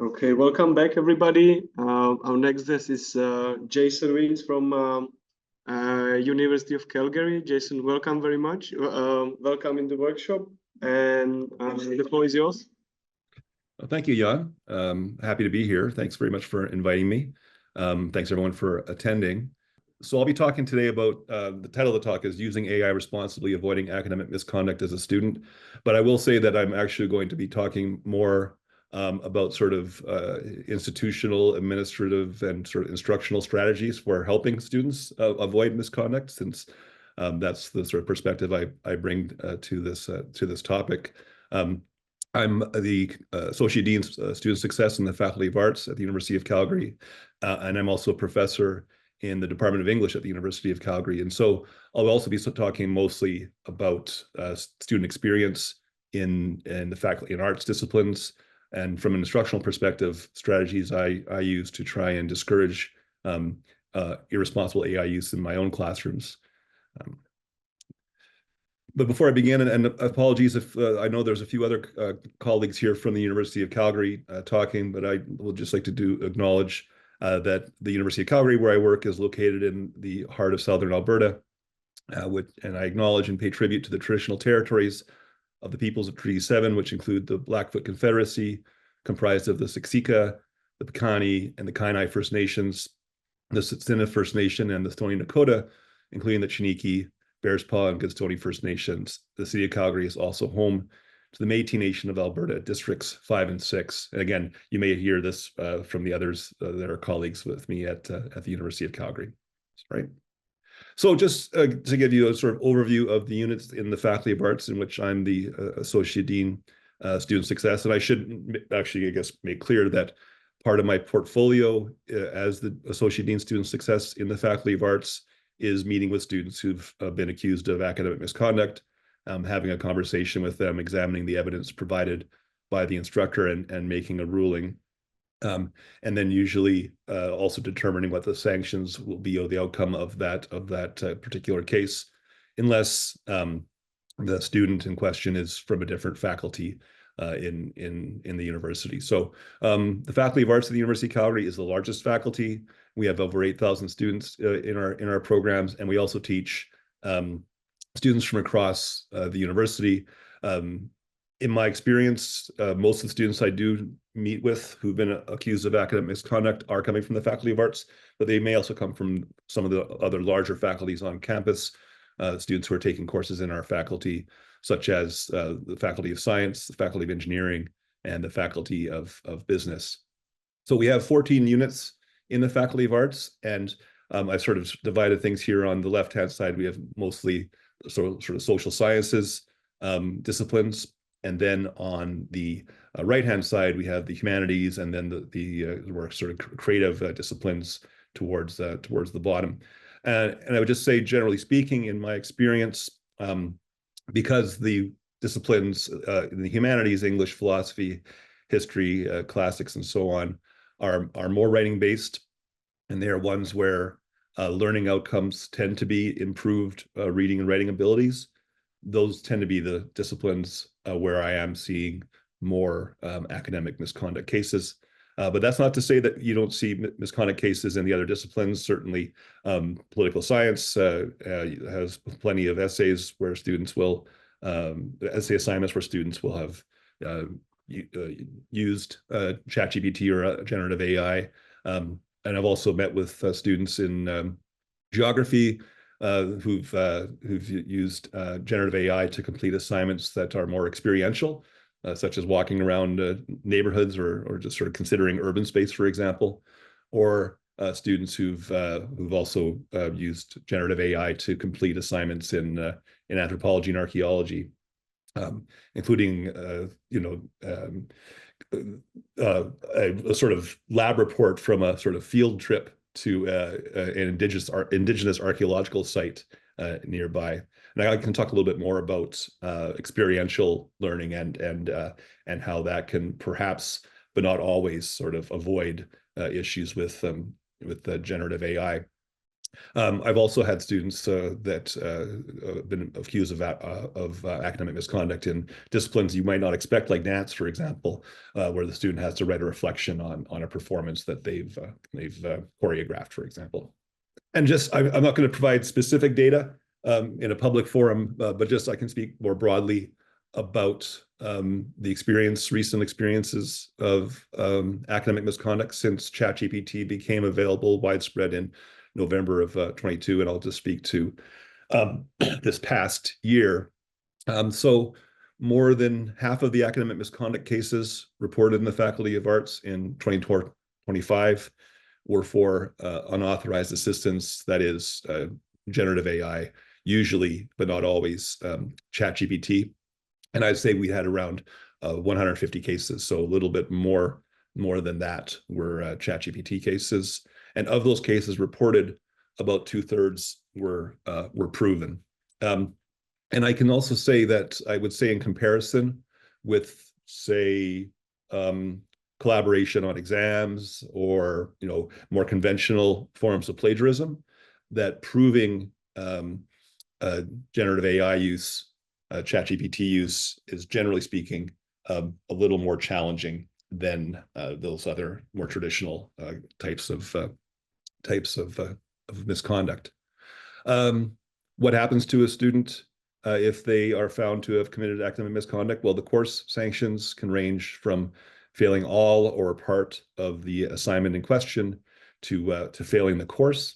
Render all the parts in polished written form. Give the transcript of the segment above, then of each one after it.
Okay, welcome back, everybody. Our next guest is Jason Wiens from University of Calgary. Jason, welcome very much. Welcome in the workshop, and the floor is yours. Well, thank you, Jan. Happy to be here. Thanks very much for inviting me. Thanks everyone for attending. So I'll be talking today about, the title of the talk is Using AI Responsibly, Avoiding Academic Misconduct as a Student. But I will say that I'm actually going to be talking more about sort of institutional, administrative, and sort of instructional strategies for helping students avoid misconduct, since that's the sort of perspective I bring to this topic. I'm the Associate Dean of Student Success in the Faculty of Arts at the University of Calgary, and I'm also a professor in the Department of English at the University of Calgary. And so I'll also be talking mostly about student experience in the faculty and arts disciplines, and from an instructional perspective, strategies I use to try and discourage irresponsible AI use in my own classrooms. But before I begin, and apologies if I know there's a few other colleagues here from the University of Calgary talking, but I would just like to acknowledge that the University of Calgary, where I work, is located in the heart of Southern Alberta, and I acknowledge and pay tribute to the traditional territories of the peoples of Treaty 7, which include the Blackfoot Confederacy, comprised of the Siksika, the Piikani, and the Kainai First Nations, the Tsuut'ina First Nation, and the Stoney Nakoda, including the Chiniki, Bearspaw, and Goodstoney First Nations. The City of Calgary is also home to the Métis Nation of Alberta, Districts 5 and 6. And again, you may hear this from the others that are colleagues with me at the University of Calgary, right? So just to give you a sort of overview of the units in the Faculty of Arts in which I'm the Associate Dean, Student Success. And I should actually, I guess, make clear that part of my portfolio as the Associate Dean Student Success in the Faculty of Arts is meeting with students who've been accused of academic misconduct, having a conversation with them, examining the evidence provided by the instructor, and making a ruling. And then usually also determining what the sanctions will be, or the outcome of that particular case, unless the student in question is from a different faculty in the university. So the Faculty of Arts at the University of Calgary is the largest faculty. We have over 8,000 students in our programs, and we also teach students from across the university. In my experience, most of the students I do meet with who've been accused of academic misconduct are coming from the Faculty of Arts, but they may also come from some of the other larger faculties on campus, students who are taking courses in our faculty, such as the Faculty of Science, the Faculty of Engineering, and the Faculty of Business. So we have 14 units in the Faculty of Arts, and I've sort of divided things here. On the left-hand side, we have mostly sort of social sciences disciplines, and then on the right-hand side, we have the humanities, and then the more sort of creative disciplines towards the bottom. And I would just say, generally speaking, in my experience, because the disciplines in the humanities, English, philosophy, history, classics, and so on, are more writing-based, and they are ones where learning outcomes tend to be improved reading and writing abilities. Those tend to be the disciplines where I am seeing more academic misconduct cases. But that's not to say that you don't see misconduct cases in the other disciplines. Certainly, political science has plenty of essays where students will, essay assignments where students will have used ChatGPT or generative AI. And I've also met with students in geography who've used generative AI to complete assignments that are more experiential, such as walking around neighborhoods, or just sort of considering urban space, for example, or students who've also used generative AI to complete assignments in anthropology and archaeology, including a sort of lab report from a sort of field trip to an indigenous archaeological site nearby. And I can talk a little bit more about experiential learning and how that can perhaps, but not always, sort of avoid issues with the generative AI. I've also had students that been accused of academic misconduct in disciplines you might not expect, like dance, for example, where the student has to write a reflection on a performance that they've choreographed, for example. And just, I'm not going to provide specific data in a public forum, but just I can speak more broadly about the recent experiences of academic misconduct since ChatGPT became available widespread in November of 22, and I'll just speak to this past year. So more than half of the academic misconduct cases reported in the Faculty of Arts in 2025 were for unauthorized assistance, that is generative AI, usually, but not always, ChatGPT. And I'd say we had around 150 cases, so a little bit more than that were ChatGPT cases. And of those cases reported, about 2/3 were proven. And I can also say that I would say in comparison with, say, collaboration on exams or more conventional forms of plagiarism, that proving generative AI use, ChatGPT use, is generally speaking a little more challenging than those other more traditional types of misconduct. What happens to a student if they are found to have committed academic misconduct? Well, the course sanctions can range from failing all or part of the assignment in question to failing the course.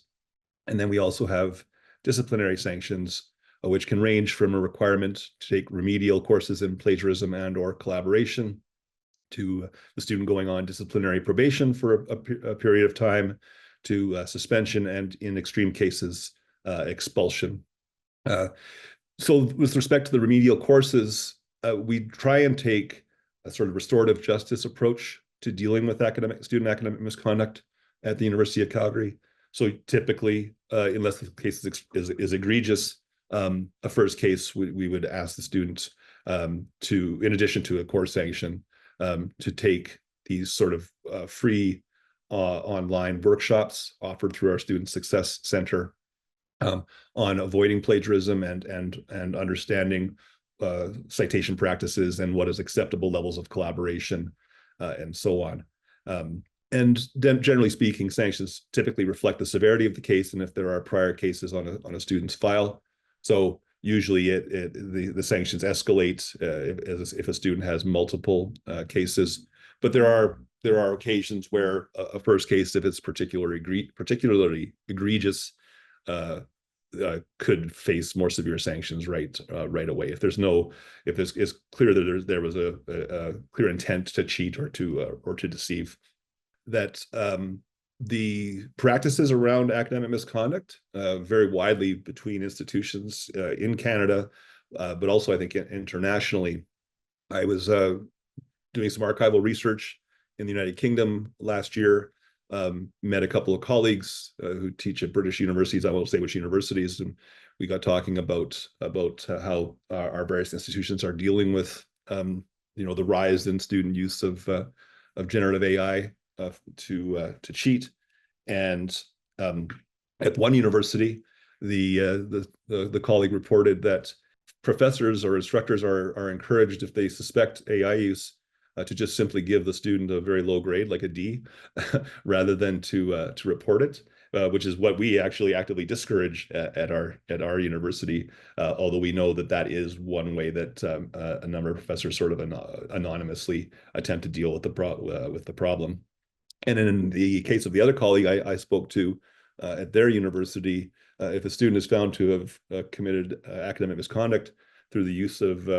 And then we also have disciplinary sanctions, which can range from a requirement to take remedial courses in plagiarism and or collaboration, to the student going on disciplinary probation for a period of time, to suspension, and in extreme cases, expulsion. So with respect to the remedial courses, we try and take a sort of restorative justice approach to dealing with student academic misconduct at the University of Calgary. So typically, unless the case is egregious, a first case, we would ask the student to, in addition to a course sanction, to take these sort of free online workshops offered through our Student Success Center on avoiding plagiarism and understanding citation practices and what is acceptable levels of collaboration and so on. And then generally speaking, sanctions typically reflect the severity of the case and if there are prior cases on a student's file. So usually the sanctions escalate if a student has multiple cases. But there are occasions where a first case, if it's particularly egregious, could face more severe sanctions right away. If it's clear that there was a clear intent to cheat or to deceive. That the practices around academic misconduct vary widely between institutions in Canada, but also I think internationally. I was doing some archival research in the United Kingdom last year, met a couple of colleagues who teach at British universities. I won't say which universities, and we got talking about how our various institutions are dealing with the rise in student use of generative AI to cheat. And at one university, the colleague reported that professors or instructors are encouraged, if they suspect AI use, to just simply give the student a very low grade, like a D, rather than to report it, which is what we actually actively discourage at our university. Although we know that is one way that a number of professors sort of anonymously attempt to deal with the problem. And in the case of the other colleague I spoke to at their university, if a student is found to have committed academic misconduct through the use of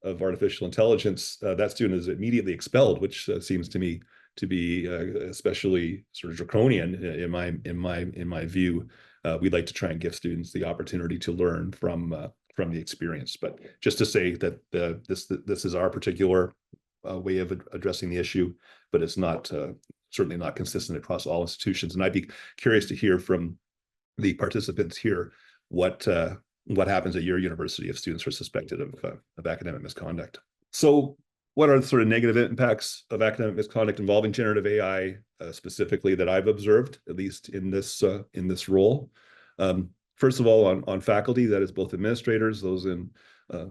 artificial intelligence, that student is immediately expelled, which seems to me to be especially sort of draconian in my view. We'd like to try and give students the opportunity to learn from the experience. But just to say that this is our particular way of addressing the issue, but it's not certainly not consistent across all institutions. And I'd be curious to hear from the participants here what happens at your university if students are suspected of academic misconduct. So what are the sort of negative impacts of academic misconduct involving generative AI specifically that I've observed, at least in this role? First of all, on faculty, that is both administrators, those in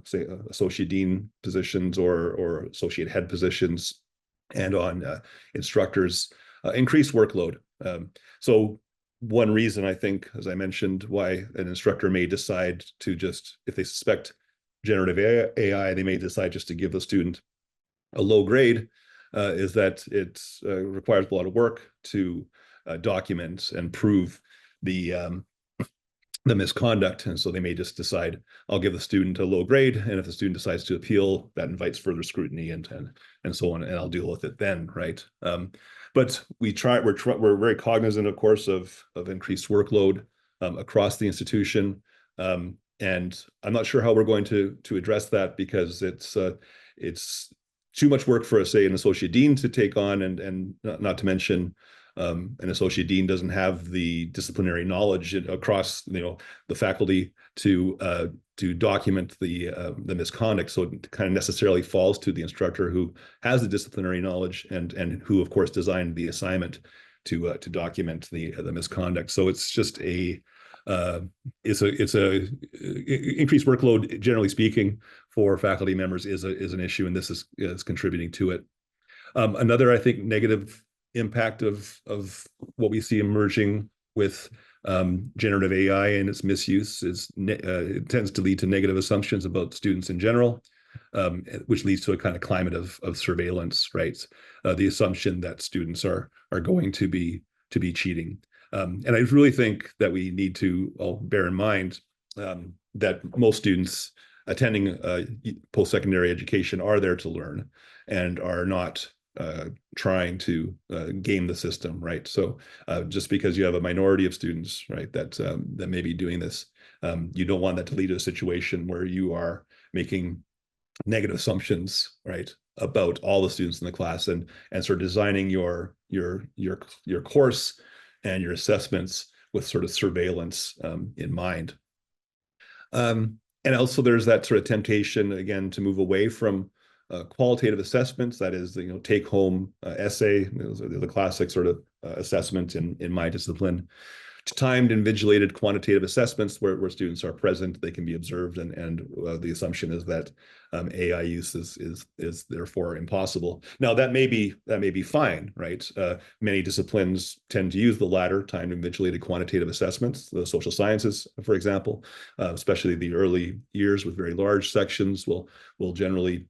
say associate dean positions or associate head positions, and on instructors, increased workload. So one reason I think, as I mentioned, why an instructor may decide to just, if they suspect generative AI, they may decide just to give the student a low grade, is that it requires a lot of work to document and prove the misconduct. And so they may just decide, I'll give the student a low grade. And if the student decides to appeal, that invites further scrutiny and so on, and I'll deal with it then, right? But we're very cognizant, of course, of increased workload across the institution. And I'm not sure how we're going to address that, because it's too much work for, say, an associate dean to take on, and not to mention an associate dean doesn't have the disciplinary knowledge across the faculty to document the misconduct. So it kind of necessarily falls to the instructor who has the disciplinary knowledge and who, of course, designed the assignment to document the misconduct. So it's just it's a increased workload, generally speaking, for faculty members is an issue, and this is contributing to it. Another, I think, negative impact of what we see emerging with generative AI and its misuse is it tends to lead to negative assumptions about students in general, which leads to a kind of climate of surveillance, right? The assumption that students are going to be cheating. And I really think that we need to all bear in mind that most students attending post-secondary education are there to learn and are not trying to game the system, right? So just because you have a minority of students, right, that may be doing this, you don't want that to lead to a situation where you are making negative assumptions, right, about all the students in the class, and sort of designing your course and your assessments with sort of surveillance in mind. And also there's that sort of temptation, again, to move away from qualitative assessments, that is, take-home essay, those are the classic sort of assessment in my discipline, to timed and vigilated quantitative assessments where students are present, they can be observed, and the assumption is that AI use is therefore impossible. Now that may be fine, right? Many disciplines tend to use the latter, timed and vigilated quantitative assessments. The social sciences, for example, especially the early years with very large sections, will generally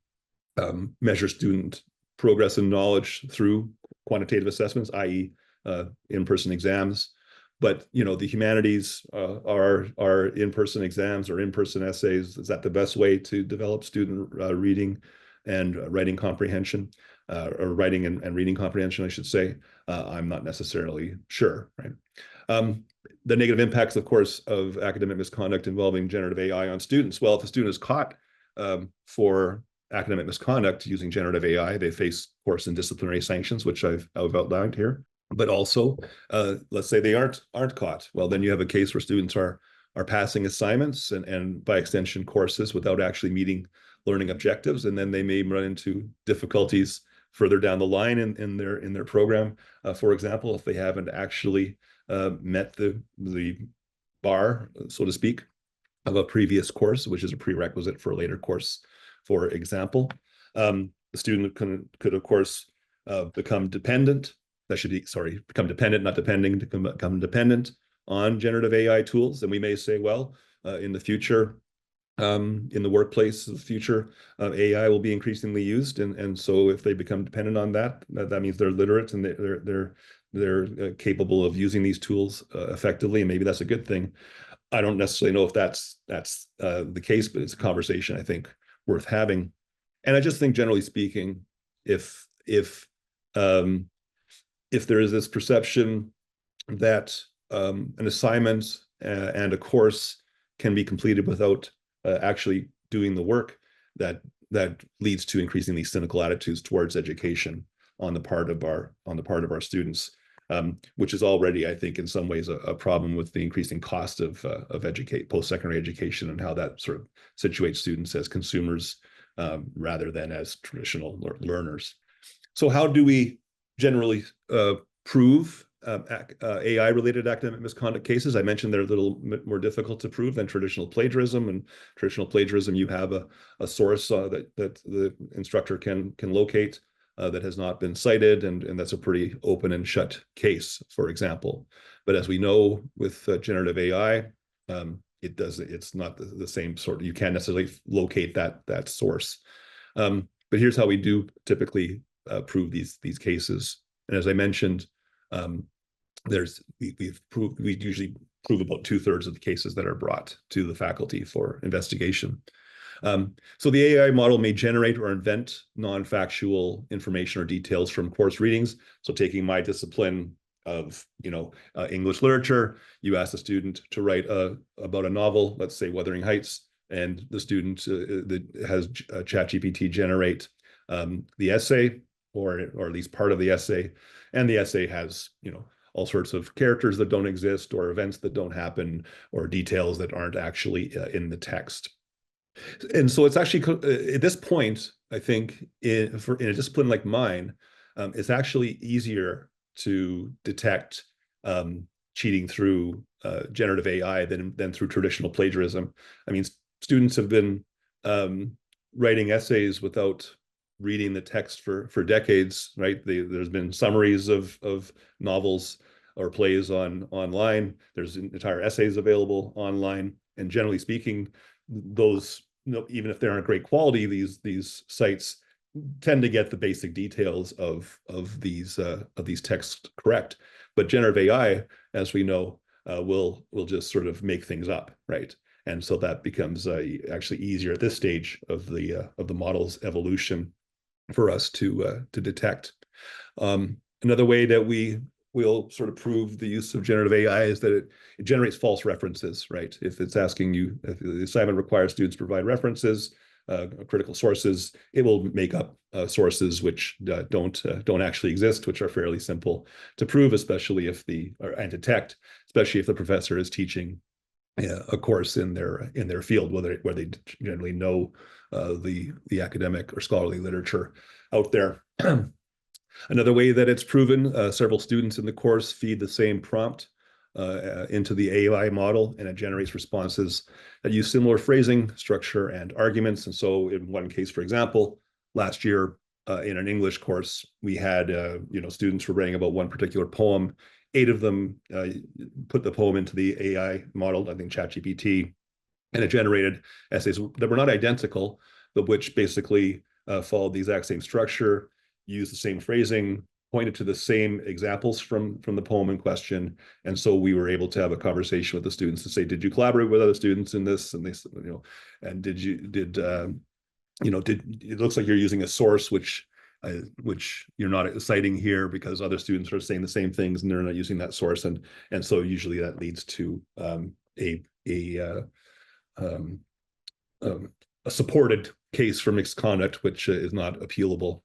measure student progress and knowledge through quantitative assessments, i.e. In-person exams. But the humanities are in-person exams or in-person essays. Is that the best way to develop student reading and writing comprehension, or writing and reading comprehension, I should say? I'm not necessarily sure, right? The negative impacts, of course, of academic misconduct involving generative AI on students. Well, if a student is caught for academic misconduct using generative AI, they face course and disciplinary sanctions, which I've outlined here. But also, let's say they aren't caught. Well, then you have a case where students are passing assignments and by extension courses without actually meeting learning objectives, and then they may run into difficulties further down the line in their program. For example, if they haven't actually met the bar, so to speak, of a previous course, which is a prerequisite for a later course, for example. The student could, of course, become dependent. That should be, sorry, become dependent, not depending, to become dependent on generative AI tools. And we may say, well, in the future, in the workplace of the future, AI will be increasingly used. And so if they become dependent on that means they're literate and they're capable of using these tools effectively. And maybe that's a good thing. I don't necessarily know if that's the case, but it's a conversation I think worth having. And I just think, generally speaking, if there is this perception that an assignment and a course can be completed without actually doing the work, that leads to increasingly cynical attitudes towards education on the part of our students, which is already, I think, in some ways a problem with the increasing cost of post-secondary education, and how that sort of situates students as consumers rather than as traditional learners. So how do we generally prove AI-related academic misconduct cases. I mentioned they're a little bit more difficult to prove than traditional plagiarism. And traditional plagiarism, you have a source that the instructor can locate that has not been cited, and that's a pretty open and shut case, for example. But as we know with generative AI, it's not the same sort. You can't necessarily locate that source. But here's how we do typically prove these cases. And as I mentioned, we usually prove about 2/3 of the cases that are brought to the faculty for investigation. So the AI model may generate or invent non-factual information or details from course readings. So taking my discipline of English literature, you ask the student to write about a novel, let's say Wuthering Heights, and the student that has ChatGPT generate the essay, or at least part of the essay, and the essay has all sorts of characters that don't exist, or events that don't happen, or details that aren't actually in the text. And so it's actually, at this point, I think in a discipline like mine, it's actually easier to detect cheating through generative AI than through traditional plagiarism. I mean, students have been writing essays without reading the text for decades, right? There's been summaries of novels or plays online. There's entire essays available online, and generally speaking, those, even if they aren't great quality, these sites tend to get the basic details of these texts correct. But generative AI, as we know, will just sort of make things up, right? And so that becomes actually easier at this stage of the model's evolution for us to detect. Another way that we'll sort of prove the use of generative AI is that it generates false references, right? If it's asking you, if the assignment requires students to provide references, critical sources, it will make up sources which don't actually exist, which are fairly simple to prove, especially if and detect, especially if the professor is teaching a course in their field, where they generally know the academic or scholarly literature out there. Another way that it's proven, several students in the course feed the same prompt into the AI model, and it generates responses that use similar phrasing, structure, and arguments. And so in one case, for example, last year in an English course, we had students were writing about one particular poem. 8 of them put the poem into the AI model, I think ChatGPT, and it generated essays that were not identical, but which basically followed the exact same structure, used the same phrasing, pointed to the same examples from the poem in question. And so we were able to have a conversation with the students to say, did you collaborate with other students in this? And they said, and it looks like you're using a source which you're not citing here because other students are saying the same things and they're not using that source. And so usually that leads to a supported case for misconduct, which is not appealable.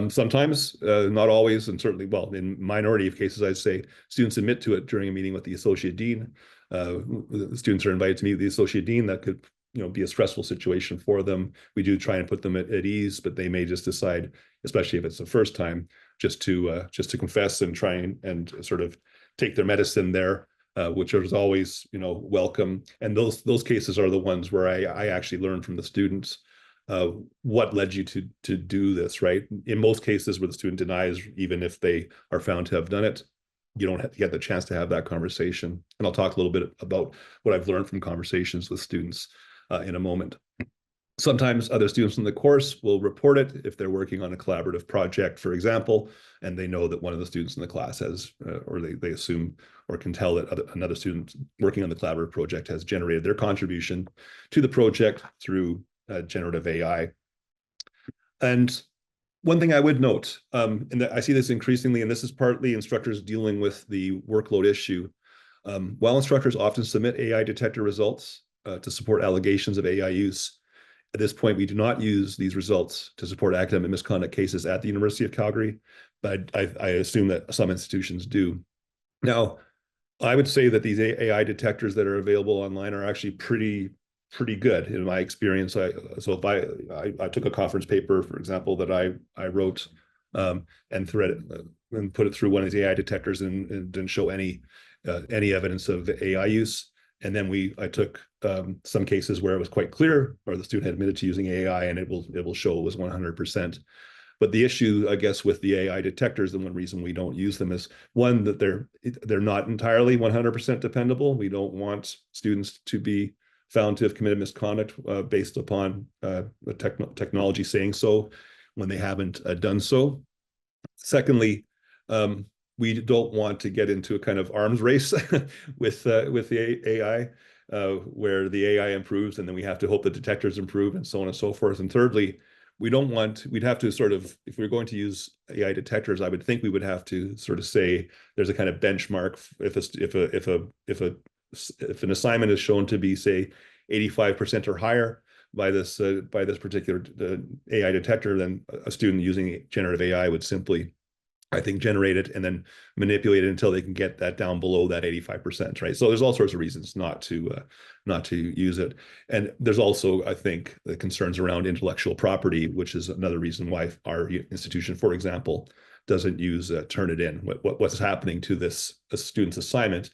Sometimes, not always, and certainly, well, in minority of cases, I'd say students admit to it during a meeting with the associate dean. The students are invited to meet with the associate dean. That could be a stressful situation for them. We do try and put them at ease, but they may just decide, especially if it's the first time, just to confess and try and sort of take their medicine there, which is always welcome. And those cases are the ones where I actually learn from the students what led you to do this, right? In most cases where the student denies, even if they are found to have done it, you don't get the chance to have that conversation. And I'll talk a little bit about what I've learned from conversations with students in a moment. Sometimes other students in the course will report it if they're working on a collaborative project, for example, and they know that one of the students in the class has, or they assume or can tell that another student working on the collaborative project has generated their contribution to the project through generative AI. And one thing I would note, and I see this increasingly, and this is partly instructors dealing with the workload issue. While instructors often submit AI detector results to support allegations of AI use, at this point, we do not use these results to support academic misconduct cases at the University of Calgary, but I assume that some institutions do. Now, I would say that these AI detectors that are available online are actually pretty good in my experience. I took a conference paper, for example, that I wrote and and put it through one of these AI detectors and didn't show any evidence of AI use. And then I took some cases where it was quite clear, or the student had admitted to using AI, and it will show it was 100%. But the issue, I guess, with the AI detectors, and one reason we don't use them is one, that they're not entirely 100% dependable. We don't want students to be found to have committed misconduct based upon the technology saying so when they haven't done so. Secondly, we don't want to get into a kind of arms race with the AI, where the AI improves and then we have to hope the detectors improve and so on and so forth. And thirdly, we'd have to sort of, if we're going to use AI detectors, I would think we would have to sort of say there's a kind of benchmark. If an assignment is shown to be, say, 85% or higher by this particular AI detector, then a student using generative AI would simply, I think, generate it and then manipulate it until they can get that down below that 85%, right? So there's all sorts of reasons not to use it. And there's also, I think, the concerns around intellectual property, which is another reason why our institution, for example, doesn't use Turnitin. What's happening to this student's assignment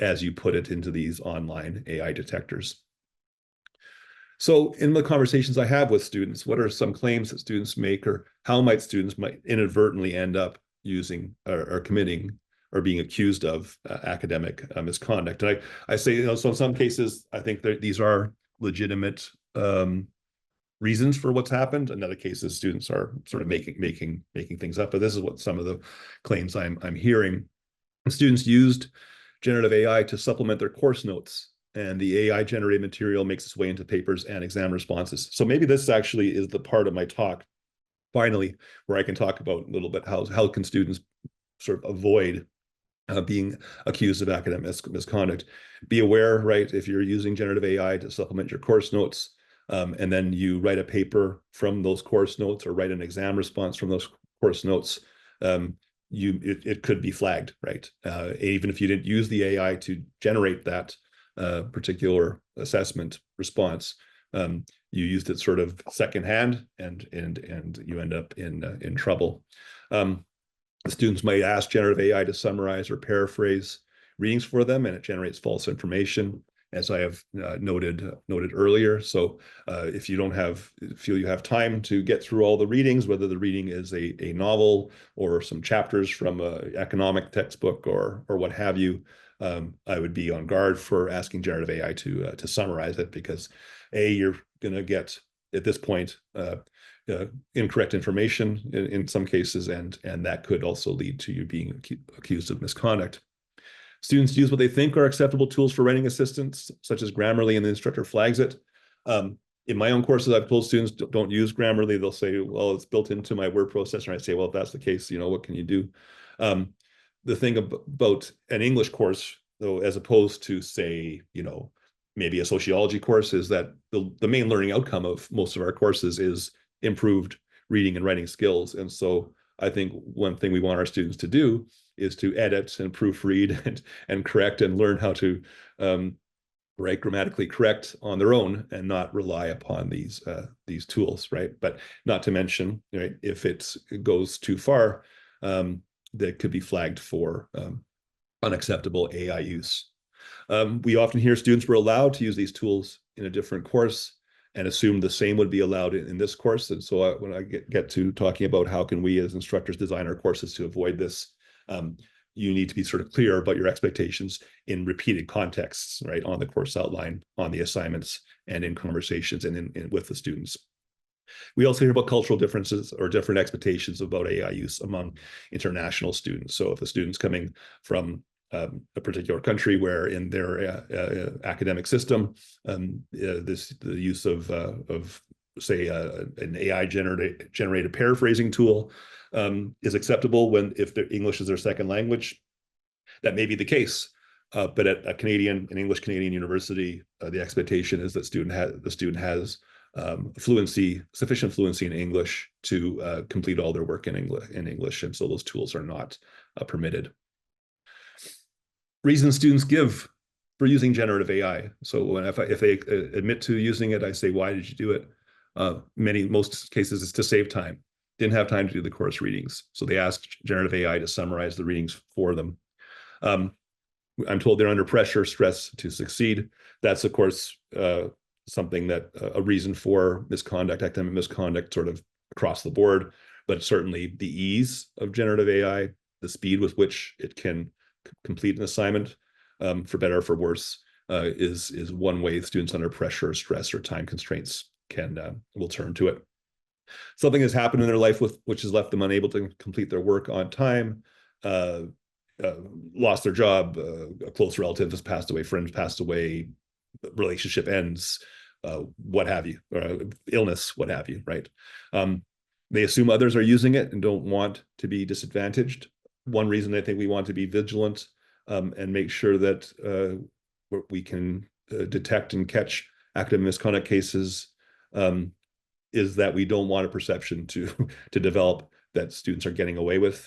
as you put it into these online AI detectors. So in the conversations I have with students, what are some claims that students make, or how might students inadvertently end up using or committing or being accused of academic misconduct? And I say, so in some cases, I think that these are legitimate reasons for what's happened. In other cases, students are sort of making things up. But this is what some of the claims I'm hearing. Students used generative AI to supplement their course notes, and the AI generated material makes its way into papers and exam responses. So maybe this actually is the part of my talk, finally, where I can talk about a little bit how can students sort of avoid being accused of academic misconduct. Be aware, right, if you're using generative AI to supplement your course notes, and then you write a paper from those course notes or write an exam response from those course notes, it could be flagged, right? Even if you didn't use the AI to generate that particular assessment response, you used it sort of secondhand, and you end up in trouble. Students might ask generative AI to summarize or paraphrase readings for them, and it generates false information, as I have noted earlier. So if you don't feel you have time to get through all the readings, whether the reading is a novel or some chapters from an economic textbook or what have you, I would be on guard for asking generative AI to summarize it, because you're going to get, at this point, incorrect information in some cases, and that could also lead to you being accused of misconduct. Students use what they think are acceptable tools for writing assistance, such as Grammarly, and the instructor flags it. In my own courses, I've told students don't use Grammarly. They'll say, well, it's built into my word processor. And I say, well, if that's the case, what can you do? The thing about an English course, though, as opposed to, say, maybe a sociology course, is that the main learning outcome of most of our courses is improved reading and writing skills. And so I think one thing we want our students to do is to edit and proofread and correct and learn how to write grammatically correct on their own, and not rely upon these tools, right? But not to mention, right, if it goes too far, that could be flagged for unacceptable AI use. We often hear students were allowed to use these tools in a different course and assume the same would be allowed in this course. And so when I get to talking about how can we as instructors design our courses to avoid this, you need to be sort of clear about your expectations in repeated contexts, right, on the course outline, on the assignments, and in conversations and with the students. We also hear about cultural differences or different expectations about AI use among international students. So if a student's coming from a particular country where in their academic system, the use of say an AI generated paraphrasing tool is acceptable if their English is their second language, that may be the case. But at an English Canadian university, the expectation is that the student has sufficient fluency in English to complete all their work in English, and so those tools are not permitted. Reasons students give for using generative AI. So if they admit to using it, I say, why did you do it? Most cases it's to save time. didn't have time to do the course readings. So they asked generative AI to summarize the readings for them. I'm told they're under pressure, stress to succeed. That's, of course, something that a reason for misconduct, academic misconduct, sort of across the board. But certainly the ease of generative AI, the speed with which it can complete an assignment, for better or for worse, is one way students under pressure, stress, or time constraints will turn to it. Something has happened in their life which has left them unable to complete their work on time. Lost their job, a close relative has passed away, friend passed away, relationship ends, what have you, illness, what have you, right? They assume others are using it and don't want to be disadvantaged. One reason I think we want to be vigilant and make sure that we can detect and catch academic misconduct cases is that we don't want a perception to develop that students are getting away with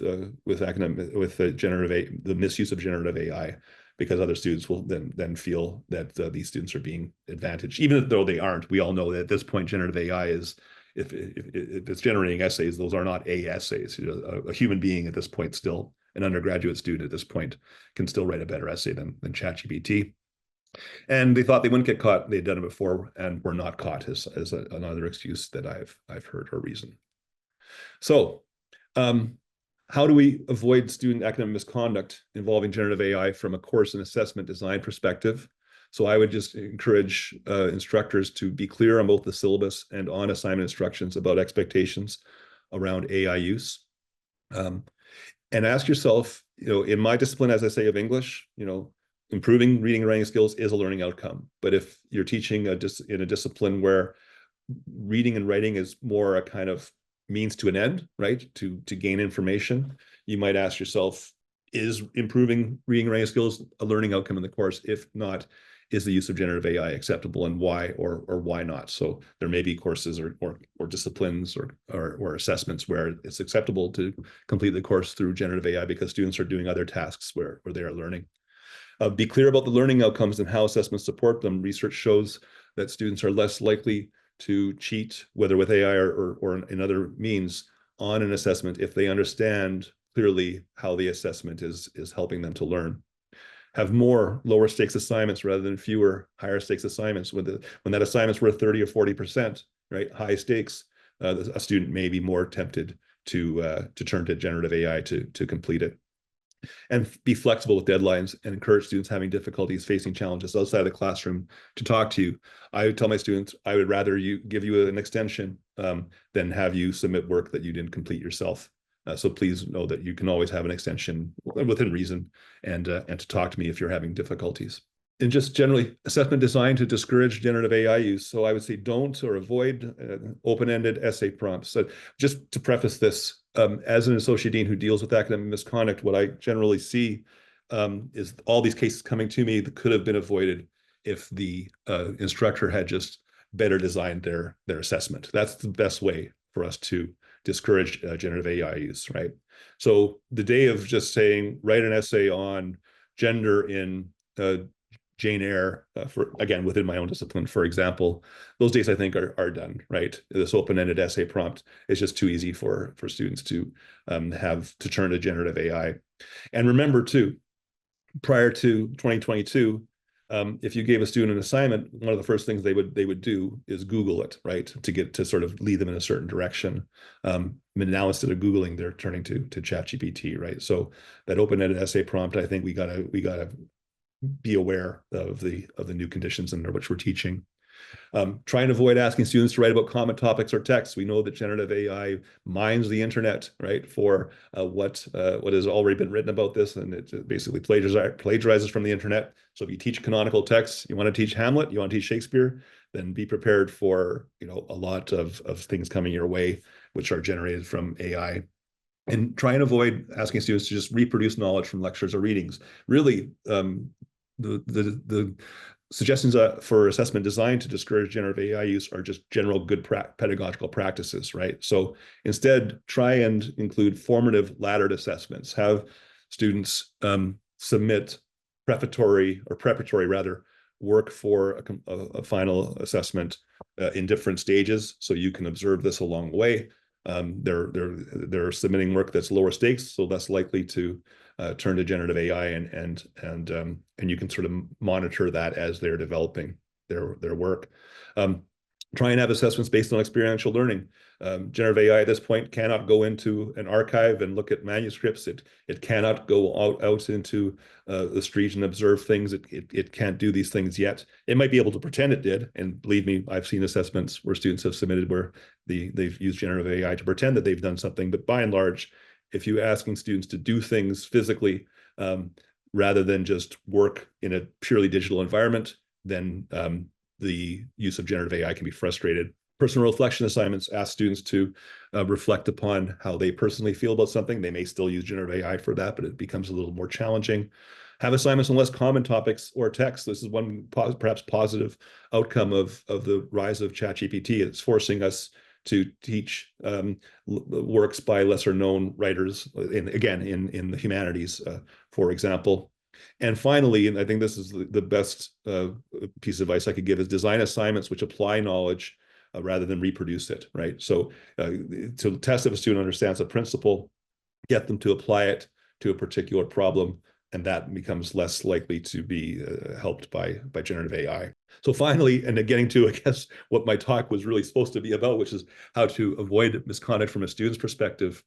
generative the misuse of generative AI, because other students will then feel that these students are being advantaged, even though they aren't. We all know that at this point, generative AI is, if it's generating essays, those are not essays. You know, a human being at this point, still an undergraduate student at this point, can still write a better essay than ChatGPT. And they thought they wouldn't get caught. They'd done it before and were not caught, as another excuse that I've heard or reason. So how do we avoid student academic misconduct involving generative AI from a course and assessment design perspective? So I would just encourage instructors to be clear on both the syllabus and on assignment instructions about expectations around AI use. And ask yourself, you know, in my discipline, as I say, of English, you know, improving reading and writing skills is a learning outcome. But if you're teaching in a discipline where reading and writing is more a kind of means to an end, right? To gain information, you might ask yourself, is improving reading and writing skills a learning outcome in the course? If not, is the use of generative AI acceptable, and why or why not? So there may be courses or disciplines or assessments where it's acceptable to complete the course through generative AI because students are doing other tasks where they are learning. Be clear about the learning outcomes and how assessments support them. Research shows that students are less likely to cheat, whether with AI or in other means, on an assessment if they understand clearly how the assessment is helping them to learn. Have more lower stakes assignments rather than fewer higher stakes assignments. When that assignment's worth 30 or 40%, right, high stakes, a student may be more tempted to turn to generative AI to complete it. And be flexible with deadlines and encourage students having difficulties facing challenges outside of the classroom to talk to you. I tell my students, I would rather give you an extension than have you submit work that you didn't complete yourself. So please know that you can always have an extension within reason and to talk to me if you're having difficulties. And just generally, assessment designed to discourage generative AI use. So I would say don't or avoid open-ended essay prompts. So just to preface this, as an associate dean who deals with academic misconduct, what I generally see is all these cases coming to me that could have been avoided if the instructor had just better designed their assessment. That's the best way for us to discourage generative AI use, right? So the day of just saying, write an essay on gender in Jane Eyre, for again within my own discipline, for example, those days I think are done, right? This open-ended essay prompt is just too easy for students to have to turn to generative AI. And remember too, prior to 2022, if you gave a student an assignment, one of the first things they would do is Google it, right, to sort of lead them in a certain direction. Now instead of Googling, they're turning to ChatGPT, right? So that open-ended essay prompt, I think we gotta be aware of the new conditions under which we're teaching. Try and avoid asking students to write about common topics or texts. We know that generative AI mines the internet, right, for what has already been written about this, and it basically plagiarizes from the internet. So if you teach canonical texts, you want to teach Hamlet, you want to teach Shakespeare, then be prepared for a lot of things coming your way, which are generated from AI. And try and avoid asking students to just reproduce knowledge from lectures or readings. Really, the suggestions for assessment designed to discourage generative AI use are just general good pedagogical practices, right? So instead, try and include formative laddered assessments. Have students submit preparatory work for a final assessment in different stages, so you can observe this along the way. they're submitting work that's lower stakes, so less likely to turn to generative AI, and you can sort of monitor that as they're developing their work. Try and have assessments based on experiential learning. Generative AI at this point cannot go into an archive and look at manuscripts. It cannot go out into the street and observe things. It can't do these things yet. It might be able to pretend it did. And believe me, I've seen assessments where students have submitted where they've used generative AI to pretend that they've done something. But by and large, if you're asking students to do things physically rather than just work in a purely digital environment, then the use of generative AI can be frustrated. Personal reflection assignments ask students to reflect upon how they personally feel about something. They may still use generative AI for that, but it becomes a little more challenging. Have assignments on less common topics or text. This is one perhaps positive outcome of the rise of ChatGPT. It's forcing us to teach works by lesser known writers, in the humanities, for example. And finally, and I think this is the best piece of advice I could give, is design assignments which apply knowledge rather than reproduce it, right? So to test if a student understands a principle, get them to apply it to a particular problem, and that becomes less likely to be helped by generative AI. So finally, and getting to, I guess, what my talk was really supposed to be about, which is how to avoid misconduct from a student's perspective.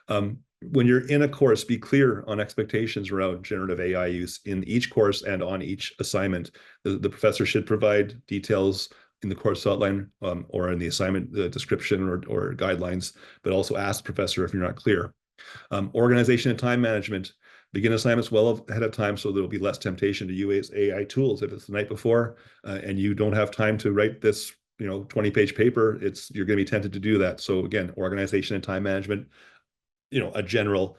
When you're in a course, be clear on expectations around generative AI use in each course and on each assignment. The professor should provide details in the course outline or in the assignment description or guidelines, but also ask the professor if you're not clear. Organization and time management. Begin assignments well ahead of time so there will be less temptation to use AI tools. If it's the night before and you don't have time to write this 20-page paper, you're going to be tempted to do that. So again, organization and time management, a general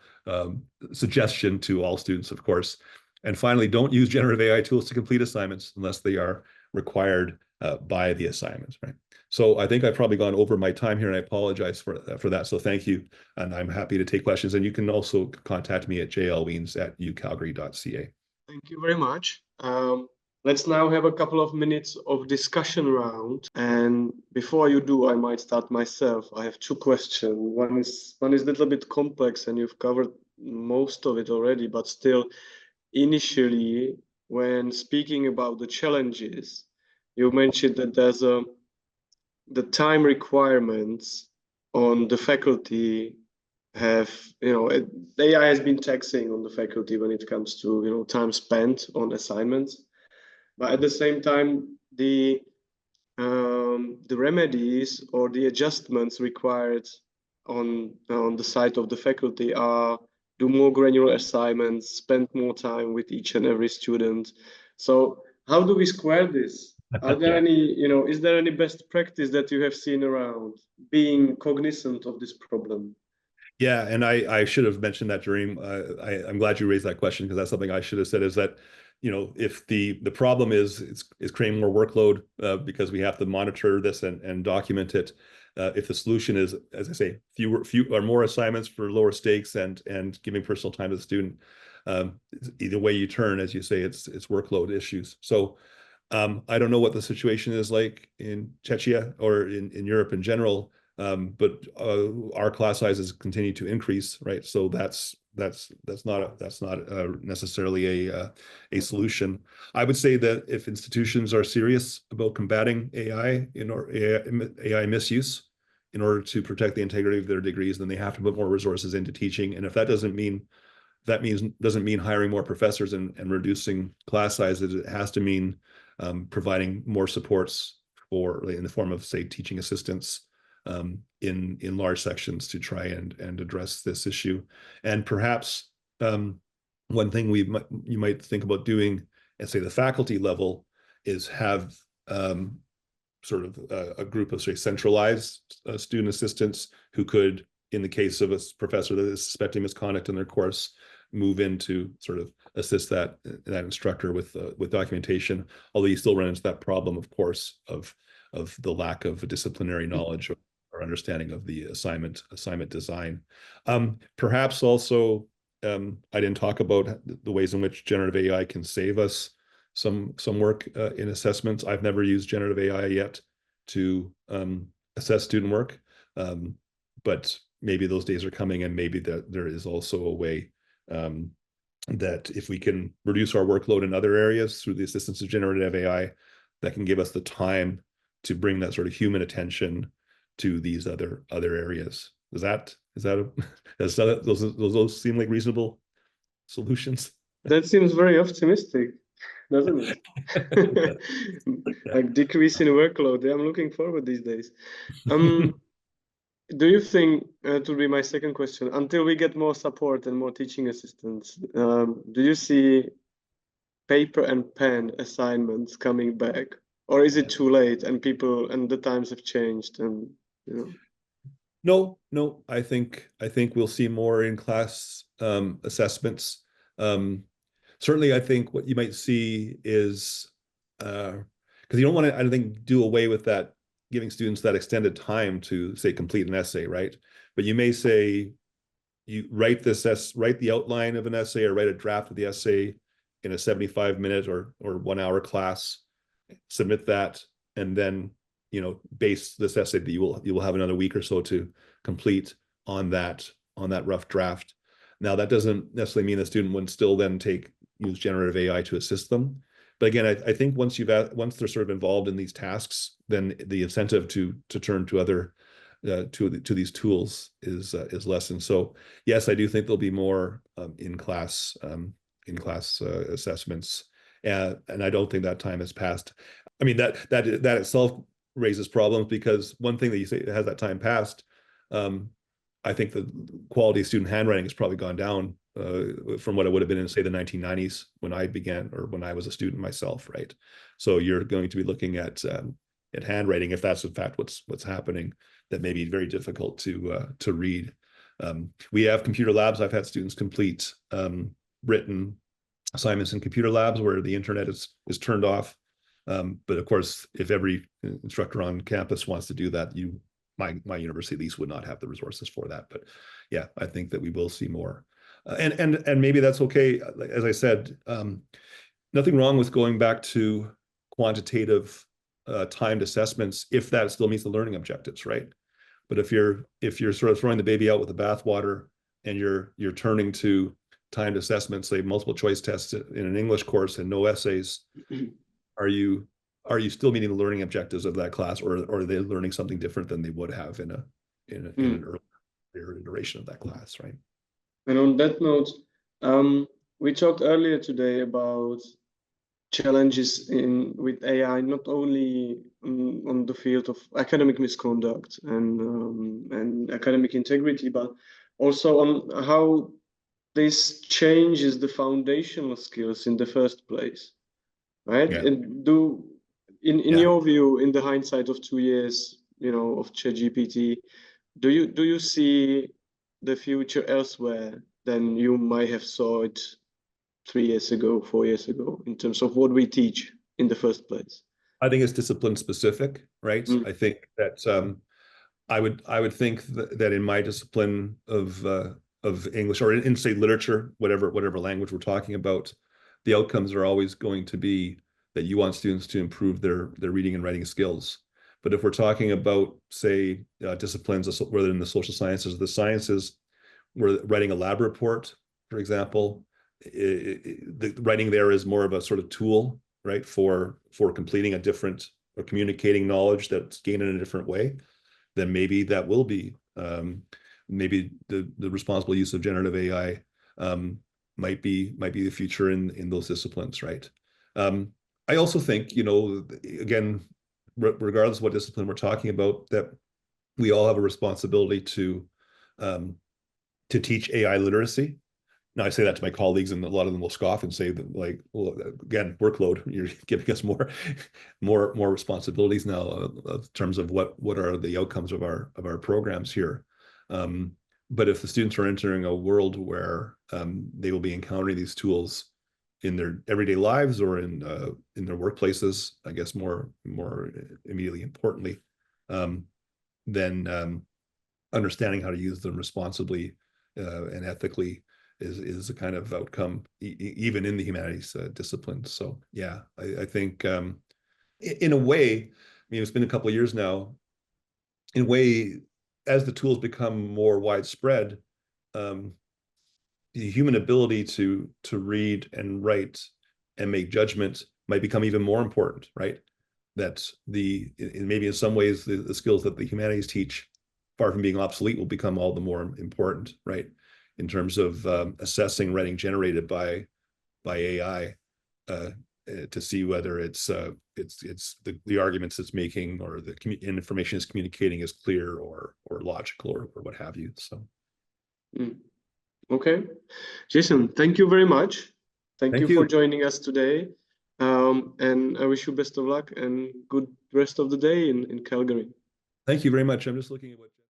suggestion to all students, of course. And finally, don't use generative AI tools to complete assignments unless they are required by the assignments, right? So I think I've probably gone over my time here, and I apologize for that. So thank you, and I'm happy to take questions. And you can also contact me at jlwiens@ucalgary.ca. Thank you very much. Let's now have a couple of minutes of discussion round. And before you do, I might start myself. I have two questions. One is a little bit complex, and you've covered most of it already, but still, initially, when speaking about the challenges, you mentioned that there's the time requirements on the faculty have, AI has been taxing on the faculty when it comes to, time spent on assignments. But at the same time, the remedies or the adjustments required on the side of the faculty are do more granular assignments, spend more time with each and every student. So how do we square this? Are there any, is there any best practice that you have seen around being cognizant of this problem? Yeah, and I should have mentioned that during. I'm glad you raised that question, because that's something I should have said. Is that if the problem is creating more workload because we have to monitor this and document it. If the solution is, as I say, few or more assignments for lower stakes and giving personal time to the student, either way you turn, as you say, it's workload issues. So I don't know what the situation is like in Czechia or in Europe in general, but our class sizes continue to increase, right? So that's not necessarily a solution. I would say that if institutions are serious about combating AI AI misuse in order to protect the integrity of their degrees, then they have to put more resources into teaching. And if that doesn't mean hiring more professors and reducing class sizes, it has to mean providing more supports in the form of, say, teaching assistants in large sections to try and address this issue. And perhaps one thing you might think about doing at, say, the faculty level is have sort of a group of, say, centralized student assistants who could, in the case of a professor that is suspecting misconduct in their course, move in to sort of assist that instructor with documentation. Although you still run into that problem, of course, of the lack of disciplinary knowledge or understanding of the assignment design. Perhaps also, I didn't talk about the ways in which generative AI can save us some work in assessments. I've never used generative AI yet to assess student work. but maybe those days are coming, and maybe that there is also a way that if we can reduce our workload in other areas through the assistance of generative AI, that can give us the time to bring that sort of human attention to these other areas. Does those seem like reasonable solutions? That seems very optimistic, doesn't it? Like decreasing workload. Yeah, I'm looking forward these days. Do you think, to be my second question, until we get more support and more teaching assistants, do you see paper and pen assignments coming back, or is it too late and people and the times have changed and you know? No. I think we'll see more in class assessments. Certainly, I think what you might see is because you don't want to, I don't think, do away with that, giving students that extended time to say complete an essay, right? But you may say you write the outline of an essay or write a draft of the essay in a 75-minute or 1 hour class, submit that, and then base this essay that you will have another week or so to complete on that rough draft. Now, that doesn't necessarily mean the student wouldn't still then use generative AI to assist them. But again, I think once they're sort of involved in these tasks, then the incentive to turn to other to these tools is lessened. So yes, I do think there'll be more in class assessments, and I don't think that time has passed. I mean, that itself raises problems, because one thing that you say has that time passed, I think the quality of student handwriting has probably gone down from what it would have been in, say, the 1990s when I began, or when I was a student myself, right? So you're going to be looking at handwriting, if that's in fact what's happening, that may be very difficult to read. We have computer labs. I've had students complete written assignments in computer labs where the internet is turned off. But of course, if every instructor on campus wants to do that, my university at least would not have the resources for that. But yeah, I think that we will see more, and maybe that's okay. As I said, nothing wrong with going back to quantitative timed assessments if that still meets the learning objectives, right? But if you're sort of throwing the baby out with the bathwater and you're turning to timed assessments, say multiple choice tests in an English course and no essays, are you still meeting the learning objectives of that class, or are they learning something different than they would have in an earlier iteration of that class, right? And on that note, we talked earlier today about challenges with AI, not only on the field of academic misconduct and academic integrity, but also on how this changes the foundational skills in the first place, right? Yeah. And in your view, in the hindsight of 2 years, of ChatGPT, do you see the future elsewhere than you might have saw it 3 years ago, 4 years ago, in terms of what we teach in the first place? I think it's discipline specific, right? I think that I would think that in my discipline of English, or in say literature, whatever language we're talking about, the outcomes are always going to be that you want students to improve their reading and writing skills. But if we're talking about, say, disciplines, whether in the social sciences or the sciences, we're writing a lab report, for example, the writing there is more of a sort of tool, right, for completing a different, or communicating knowledge that's gained in a different way, then maybe that will be maybe the responsible use of generative AI might be the future in those disciplines, right? I also think, again, regardless of what discipline we're talking about, that we all have a responsibility to teach AI literacy. Now, I say that to my colleagues, and a lot of them will scoff and say that, like, well, again, workload, you're giving us more responsibilities now in terms of what are the outcomes of our programs here. But if the students are entering a world where they will be encountering these tools in their everyday lives or in their workplaces, I guess more immediately importantly, then understanding how to use them responsibly and ethically is a kind of outcome even in the humanities disciplines. So yeah, I think in a way, I mean, it's been a couple of years now. In a way, as the tools become more widespread, the human ability to read and write and make judgments might become even more important, right? That maybe in some ways the skills that the humanities teach, far from being obsolete, will become all the more important, right? In terms of assessing writing generated by AI, to see whether it's the arguments it's making or the information it's communicating is clear or logical or what have you. So. Okay, Jason, thank you very much. Thank you for joining us today. And I wish you best of luck and good rest of the day in Calgary. Thank you very much. I'm just looking at what